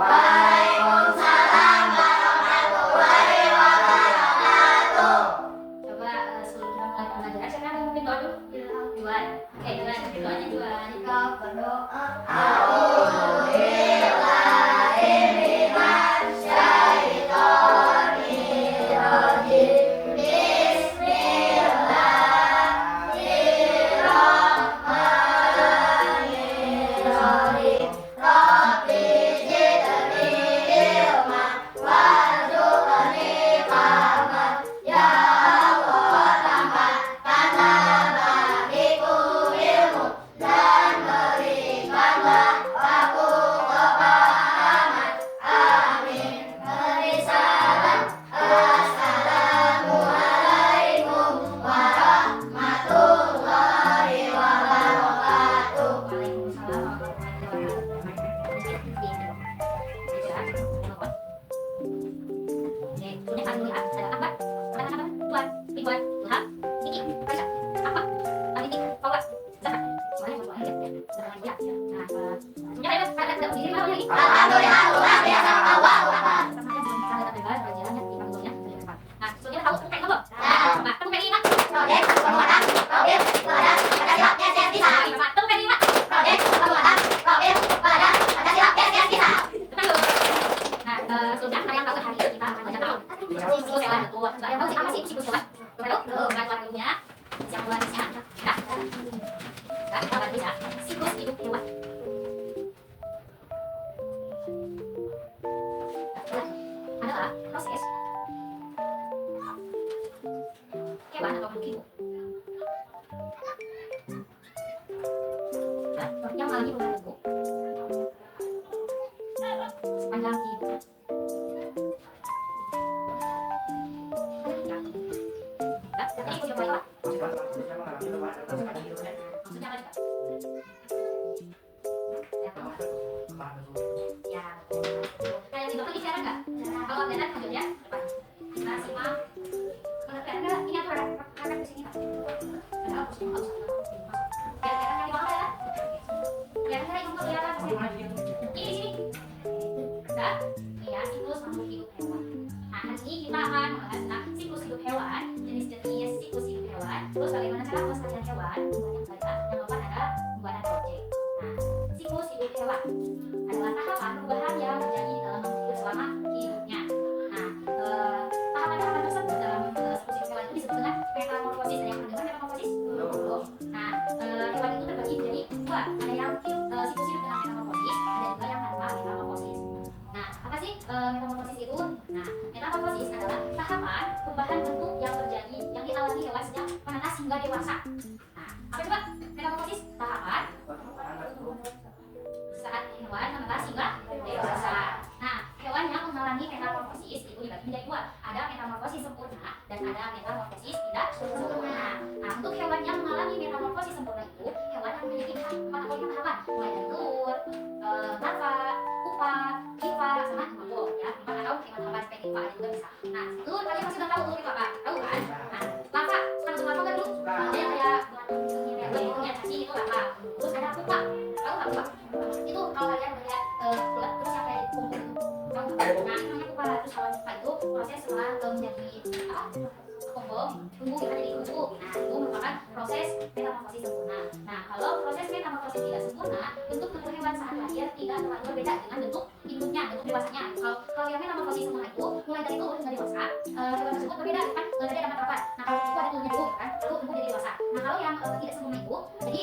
Waalaikumsalam warahmatullahi wabarakatuh. Coba sebelum kita mulai pembelajaran, siapa yang mau memimpin doa dulu? Juan. Oke, Juan, memimpin doanya Juan. Kau berdoa. A'udzubillahi minasyaitonirrajim. Bismillahirrahmanirrahim. Rabbi zidni ilma warzuqni fahman. Ya Allah, tambahkanlah bagiku ilmu dan berikanlah aku kepahaman. Amin. Beri salam. Assalamualaikum warahmatullahi wabarakatuh. Waalaikumsalam warahmatullahi wabarakatuh. Oke, sebelumnya kalian lihat ada apa? Kata-kata Tuan, Ridwan, Ilham, Kiki, Raisa, apa? Aditi, Paula, Zahra. Semuanya semua ya. Sebentar lagi ya. Nah, sebenarnya kalian ada diri apa lagi? Alhamdulillah, luar biasa. Allahu Akbar. Sama aja belum kita bebas pelajarannya di panggungnya dari depan. Nah, sebelumnya tahu bukan belum? Nah, kamu kayak ini, Proyek penguatan, Proyek pada Pancasila SDM bisa. Kamu kayak ini, Proyek penguatan, Proyek pada Pancasila SDM bisa. Nah, sebelumnya kalian tahu hari ini kita akan belajar tahu siklus hewan. Kalian tahu sih apa sih siklus hewan? Tahu? Bukan lagunya. Siapa lagunya? Nah, apa bisa? Siklus hidup hewan. Adalah proses hewan atau makhluk hidup yang mengalami perubahan bentuk sepanjang hidupnya. Jadi usia berapa? Maksudnya apa nih, Kak? Ya, kayak di dokter bicara nggak? Kalau kelihatan wujudnya depan. Nah, simak. Kalau kelihatan nggak? Ini aku akan di sini, Pak. Ada aku sini harus. Kelihatan di bawah ya? Kelihatan nggak itu kelihatan? Ini di sini. Udah? Ya, siklus makhluk hidup hewan. Nah, hari ini kita akan membahas tentang siklus hidup hewan, jenis-jenis siklus hidup hewan, terus bagaimana cara pelestarian hewan, yang kelima, yang keempat ada pembuatan project. Nah, siklus hidup hewan adalah tahapan perubahan yang terjadi di dalam makhluk hidup selama hidupnya. Nah, tahapan-tahapan tersebut dalam siklus hidup hewan itu disebut dengan metamorfosis. Ada yang pernah dengar metamorfosis? Nah, hewan itu terbagi menjadi dua. Ada yang siklus hidup dengan metamorfosis, ada juga yang tanpa metamorfosis. Nah, apa sih metamorfosis itu? Nah, metamorfosis adalah tahapan perubahan bentuk yang terjadi yang dialami hewan sejak menetas hingga dewasa. Nah, apa coba metamorfosis? Tahapan saat hewan menetas hingga dewasa. Nah, hewan yang mengalami metamorfosis itu dibagi menjadi dua. Ada metamorfosis sempurna dan ada metamorfosis tidak sempurna. Nah, untuk hewan yang mengalami metamorfosis sempurna itu hewan yang memiliki tahapan mulai dari telur, larva, pupa, hifa, sama embryo ya. Empat atau hewan hewan seperti hifa juga bisa. Nah, telur kalian pasti udah tahu telur itu apa? Tahu kan? Nah, larva, sama larva kan dulu? Ada yang kayak bentuknya cacing itu larva. Terus ada pupa, tahu nggak pupa? Itu kalau kalian melihat bulat terus yang kayak kumpul itu, tahu nggak? Nah, itu namanya pupa. Terus kalau pupa itu proses setelah menjadi apa? Tumbuh jadi kuku. Nah, itu merupakan proses metamorfosis sempurna. Nah, kalau proses metamorfosis tidak sempurna, bentuk tubuh hewan saat lahir tidak terlalu berbeda dengan bentuk induknya, bentuk dewasanya. Kalau yang metamorfosis sempurna itu mulai dari telur hingga dewasa, hewan tersebut berbeda kan? Tadi ada tahapan. Nah, kalau kuku ada telurnya dulu kan, lalu tumbuh jadi dewasa. Nah, kalau yang tidak sempurna itu, jadi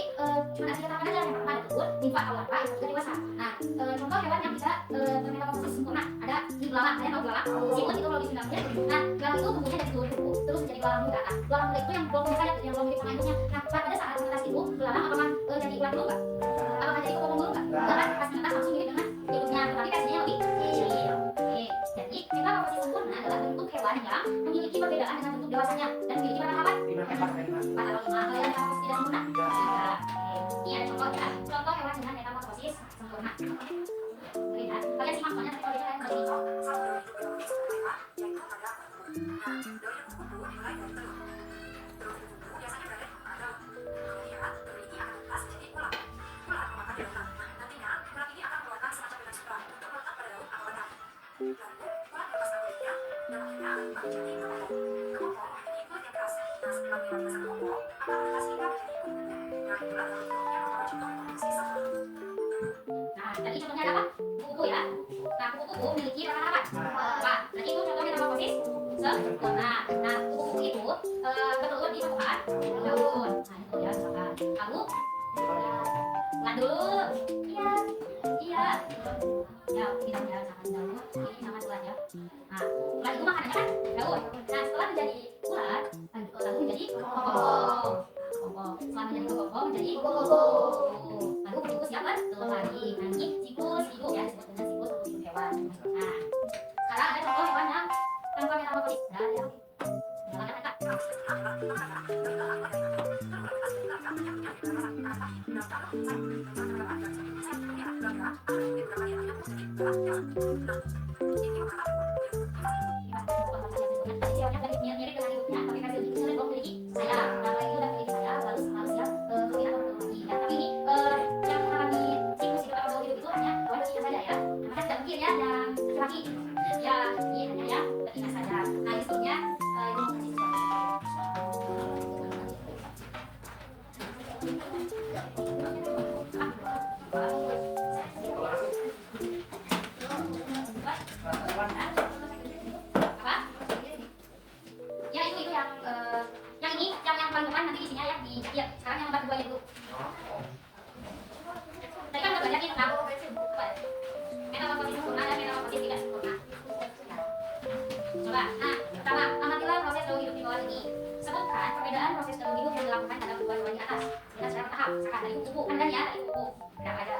cuma ada tiga tahapan aja. Yang pertama ada telur, nimfa atau larva, yang kedua dewasa. Nah, contoh hewan yang bisa metamorfosis sempurna ada di belalang. Kalian tahu belalang? Sikut itu kalau di Sundanya. Nah, belalang itu tumbuhnya dari telur kuku terus menjadi belalang muda. Nah, belalang muda itu yang belum punya sayap, yang belum jadi induknya. Nah, pada saat menetas itu belalang apakah jadi ular dulu nggak? Apakah jadi kokong dulu nggak? Enggak kan? Pas menetas langsung mirip dengan induknya, tetapi versinya lebih kecil. Oke, jadi metamorfosis sempurna adalah bentuk hewan yang memiliki perbedaan dengan bentuk dewasanya dan memiliki berapa tahapan? 4 atau 5. Kalau yang metamorfosis tidak sempurna? 3. Ini ada contoh ya. Contoh hewan dengan metamorfosis sempurna. Lihat, kalian simak soalnya nanti kalau bisa kalian beli. Nantinya, ulat ini akan mengeluarkan semacam benang sutra untuk melekat pada daun tadi contohnya ada apa? Kupu-kupu ya. Nah, kupu-kupu memiliki warna apa? Empat. Jadi itu contoh metamorfosis sempurna. Nah, kupu-kupu itu bertelur di satu daun. Nah, itu ya misalkan. Lalu pelan dulu. Iya. Iya. Ya, kita misalkan daun. Ini misalkan ulat ya. Nah, ulat itu makanannya kan daun. Nah, setelah menjadi ulat, lalu menjadi kepompong. Setelah menjadi kepompong menjadi kupu-kupu. Lalu kupu-kupu siap bertelur lagi. Nah, ini siklus hidup ya, disebut dengan siklus hidup hewan. Nah, sekarang ada contoh hewan yang tanpa metamorfosis. Nah, ya. Jalankan Kak. Siapnya mirip dengan hidupnya, tapi kan hidupnya belum memiliki sayap. Nah, kalau itu udah memiliki sayap, lalu siap kawin atau bertelur lagi. Nah, tapi ini yang mengalami siklus hidup atau hidup itu hanya hewan betina saja ya. Karena kan tidak mungkin ya yang laki-laki. Ya, ini hanya yang betina saja. Nah, ini sebetulnya itu mau kasih ya itu yang ini yang paling depan nanti isinya ya di ya sekarang yang nomor 2 dulu. Tadi kan udah belajar nih tentang metamorfosis sempurna dan metamorfosis tidak sempurna. Coba, nah pertama amatilah proses daun hidup di bawah ini. Sebutkan perbedaan proses daun hidup yang dilakukan pada kedua hewan di atas. Kita secara bertahap. Misalkan dari kupu, kan ya dari kupu. Berapa ada?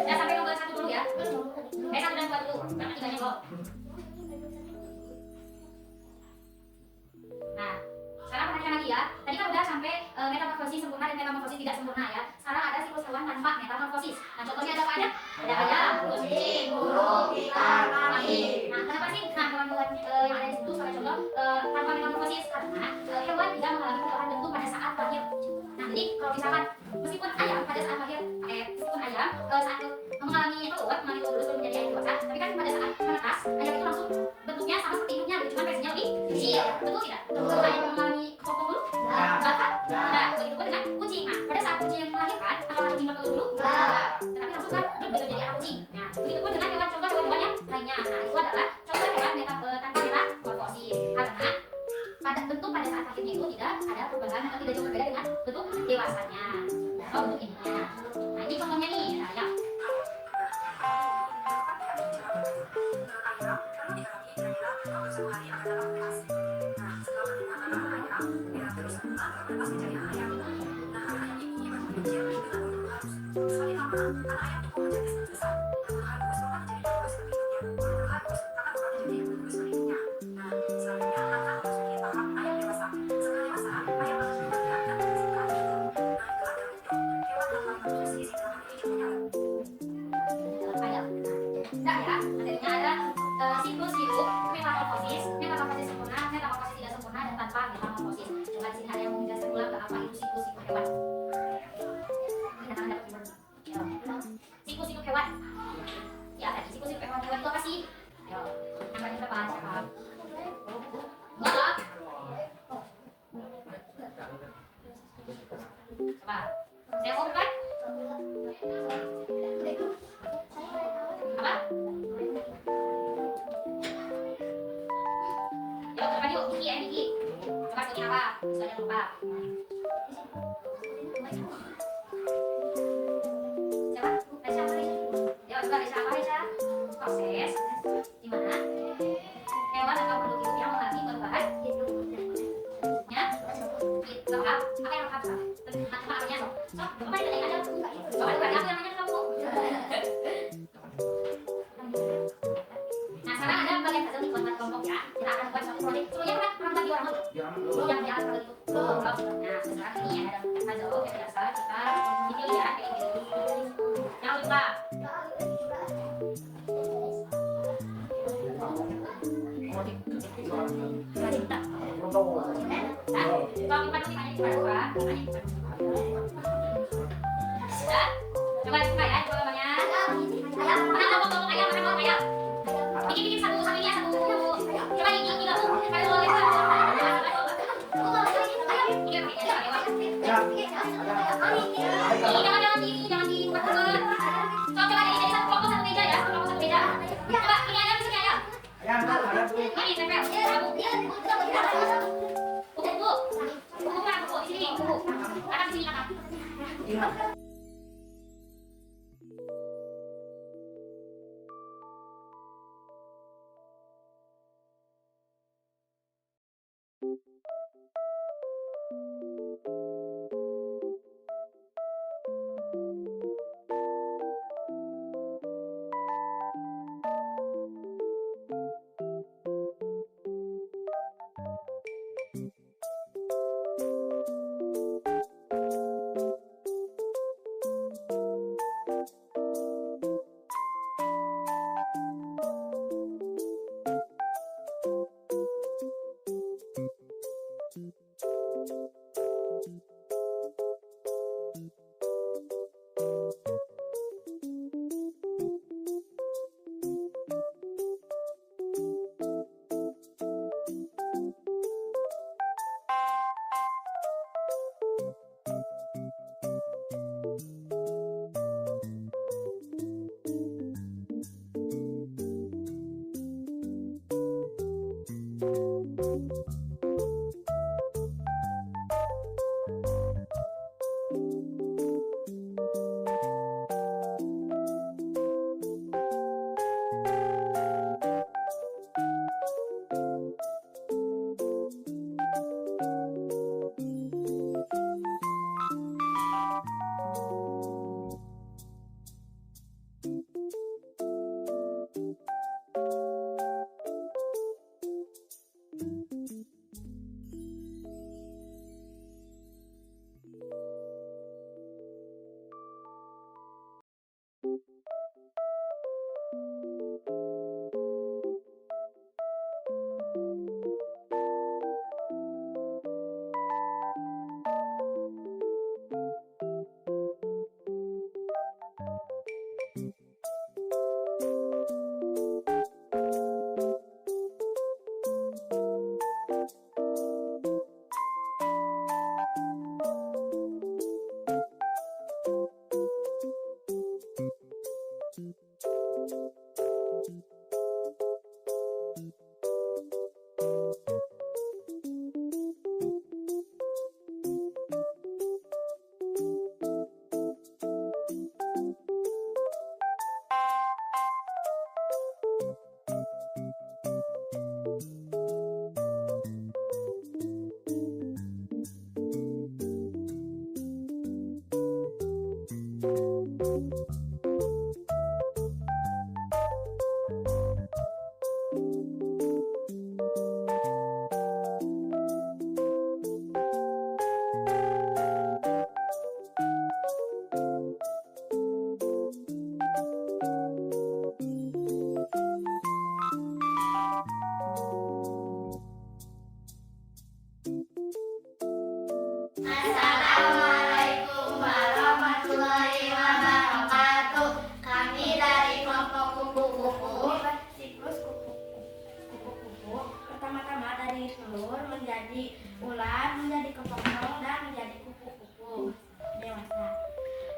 Ya sampai nomor 1 dulu ya. 1 dan 2 dulu, karena 3-nya kok. Nah, sekarang perhatikan lagi ya. Tadi kan udah sampai metamorfosis sempurna dan metamorfosis tidak sempurna ya. Sekarang ada siklus hewan tanpa metamorfosis. Nah, contohnya ada apa aja? Ada ayam, kucing, burung, ikan, kambing. Nah, kenapa sih? Nah, hewan-hewan yang ada di situ sebagai contoh tanpa metamorfosis karena hewan tidak mengalami perubahan bentuk pada saat lahir. Nah, jadi kalau misalkan meskipun ayam pada saat lahir, meskipun ayam saat mengalami telur dulu sebelum menjadi ayam dewasa, tapi kan pada saat menetas, ayam itu langsung bentuknya sama seperti induknya, cuma versinya lebih kecil, betul tidak? Betul. Ayam mengalami kepompong dulu, bahkan, nah, begitu pun dengan kucing. Nah, pada saat kucing yang melahirkan, apakah kucing bertelur dulu? Tetapi langsung kan begitu jadi anak kucing. Nah, begitu pun dengan contoh hewan-hewan yang lainnya. Nah, itu adalah contoh hewan tanpa metamorfosis karena pada bentuk pada saat lahirnya itu tidak ada perubahan atau tidak jauh berbeda dengan bentuk dewasanya atau bentuk induknya. Nah, ini contohnya nih, ayam. Nah ya, materinya ada siklus hidup, metamorfosis sempurna, metamorfosis tidak sempurna, dan tanpa metamorfosis. Coba di sini ada yang mau menjelaskan ulang ke apa itu siklus hidup hewan. Kita akan dapat Gigi ya, gigi. Coba sebutin apa? Jangan lupa. Siapa? Resha apa Resha? Ya, coba Resha apa Resha? Proses di mana hewan atau makhluk hidup yang mengalami perubahan ya lengkap. Apa yang lengkap? Apa artinya so? So, apa yang ada? Coba bukan aku yang nanya ke kamu. Nah, sekarang ada bagian puzzle di kelompok ya. Kita akan buat satu proyek. Suruhnya orang bagi orang belum yang jalan kalau itu belum. Nah, sekarang ini ada puzzle yang biasa kita video ya kayak gitu. Jangan lupa. Kalau kita dulu tanya coba dua, sudah. Coba buka ya, coba gambarnya. Mana kelompok ayam, mana kelompok ayam? Bikin satu ini ya, satu. Coba gigi gabung. Kalau boleh Ini jangan dibuat-buat. Coba jadi satu kelompok satu meja ya, satu kelompok satu meja. Coba ini ayam, sini ayam. Ini tempel, gabung. Kuku. Kuku mana kuku? Di sini kuku. Atas sini atas.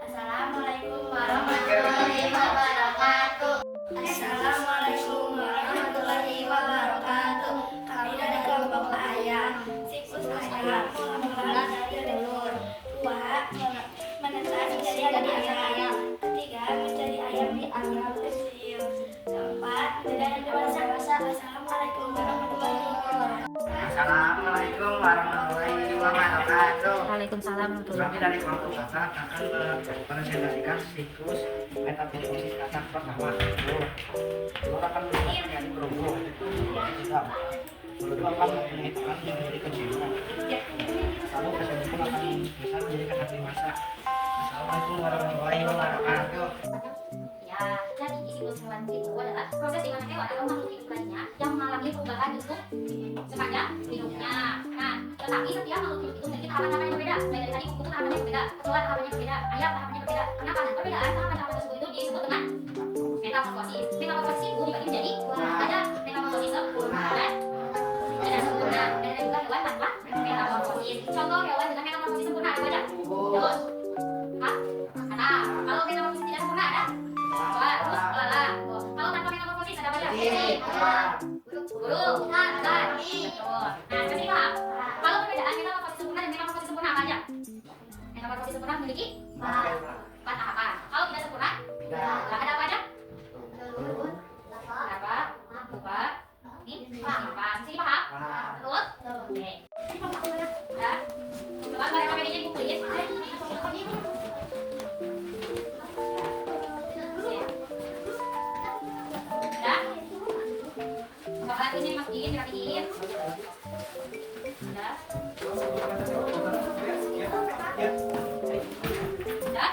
Assalamualaikum warahmatullahi wabarakatuh. Kami dari kelompok mengelola dari telur. 2. Menetas jadi ayam. 3. Menjadi ayam di alam kecil. 4. Menjadi dewasa. Assalamualaikum warahmatullahi wabarakatuh. Assalamualaikum warahmatullahi wabarakatuh. Waalaikumsalam warahmatullahi Kami dari kelompok kata akan merepresentasikan siklus metamorfosis kata pertama. Telur akan berubah menjadi berumur. Kedua akan menjadi menjadi kejiwaan. Lalu keseluruhan akan bisa menjadi kata dewasa. Assalamualaikum warahmatullahi wabarakatuh. Ya, jadi siklus hewan itu adalah proses di mana hewan atau makhluk hidup lainnya yang mengalami perubahan bentuk sepanjang hidupnya. Nah, tetapi setiap makhluk hidup itu memiliki tahapan-tahapan yang berbeda. Mulai dari tadi kuku tahapannya berbeda, kecoa tahapannya berbeda, ayam tahapannya berbeda. Kenapa? Dan perbedaan tahapan-tahapan tersebut itu disebut dengan metamorfosis. Metamorfosis itu dibagi menjadi ada metamorfosis sempurna dan tidak sempurna. Dan ada juga hewan tanpa metamorfosis. Contoh hewan dengan metamorfosis sempurna ada aja? Terus, kata. Kalau metamorfosis tidak sempurna ada? Terus, kelala. Kalau tanpa metamorfosis ada apa aja? Burung, utan, Nah, kasih paham? Kalau perbedaan metamorfosis sempurna dan metamorfosis sempurna apa aja? Metamorfosis sempurna memiliki 4 tahapan. Kalau tidak sempurna, ada apa aja? Apa? Lupa. Simpan. Sini paham? Betul? Oke. Ya. Coba kalau yang bedanya buku ya. Ya. Bakal ini masukin, dirapiin. Ya. Ya.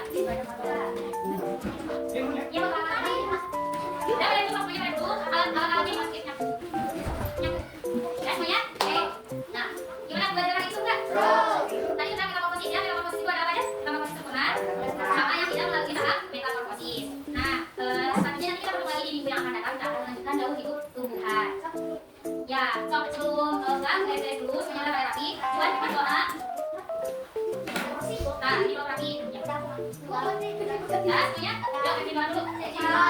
Iya, bakal lagi. Udah, balik dulu, semuanya balik dulu. Alat-alatnya masukin. Ya, semuanya? Oke. Nah, gimana belajar itu enggak? Tadi kita metamorfosis ya, metamorfosis itu ada apa aja? Metamorfosis sempurna sama yang tidak melalui tahap metamorfosis. Nah, selanjutnya nanti kita bertemu lagi di minggu yang akan datang. Kita akan melanjutkan daun hidup tumbuhan. Ya, sebelum beres dulu, semuanya udah rapi. Buat berdoa. Nah, ini belum rapi. Ya, semuanya. Yuk, berdoa dulu. Berdoa,